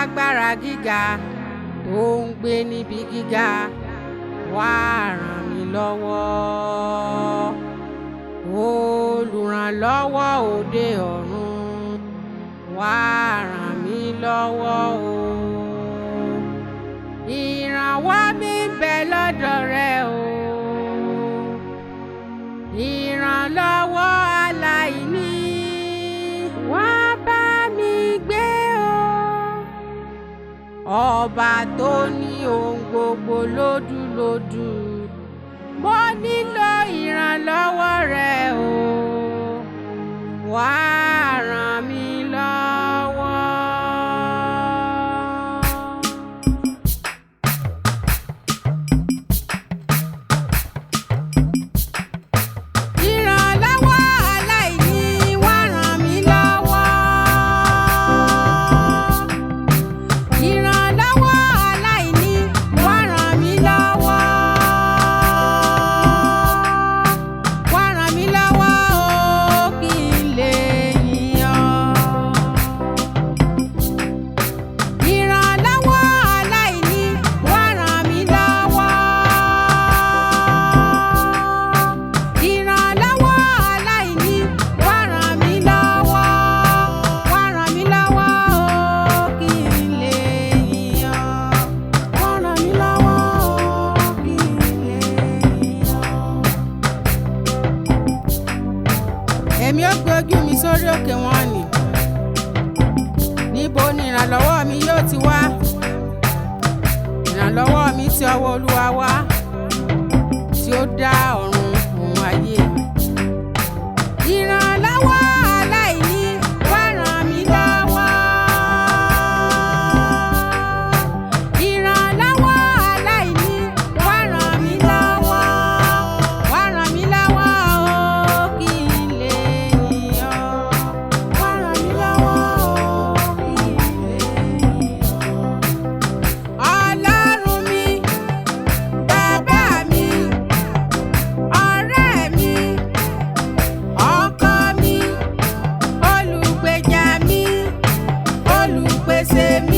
alágbára gíga tó ń gbé níbi gíga, wá ràn mí lọ́wọ́. Olùrànlọ́wọ́ òde ọ̀run, wá ràn mí lọ́wọ́ o. Ìrànwọ́ mi ń bẹ lọ́dọ̀ rẹ o. Ìrànlọ́wọ́ aláìní, wá bá mi gbé o. Ọba tó ní ohun gbogbo lódúlódù, mo nílò ìrànlọ́wọ́ rẹ o. Wá ràn mí lọ́wọ́. Ìrànlọ́wọ́ aláìní, wá ràn mí lọ́wọ́. Ìrànlọ́wọ́ aláìní, wá ràn mí lọ́wọ́. Wá ràn mí lọ́wọ́ o, kí n lè yìn ọ́. Ìrànlọ́wọ́ aláìní, wá ràn mí lọ́wọ́. Ìrànlọ́wọ́ aláìní, wá ràn mí lọ́wọ́. Wá ràn mí lọ́wọ́ o, kí n lè yìn ọ́. Wá ràn mí lọ́wọ́ o, kí n lè yìn ọ́. Èmi ó gbé ojú mi sórí òkè wọn nì. Níbo ni ìrànlọ́wọ́ mi yóò ti wá? Ìrànlọ́wọ́ mi ti ọwọ́ Olúwa wá, tí ó dá ọ̀run òun ayé. Ìrànlọ́wọ́ aláìní, wá ràn mí lọ́wọ́. Ìrànlọ́wọ́ aláìní, wá ràn mí lọ́wọ́. Wá ràn mí lọ́wọ́ o, kí n lè yìn ọ́. Wá ràn mí lọ́wọ́ o, kí n lè yìn ọ́. Ọlọ́run mi, bàbá mi, ọ̀rẹ́ mi, ọkọ mi, olùgbèjà mi, olùpèsè mi.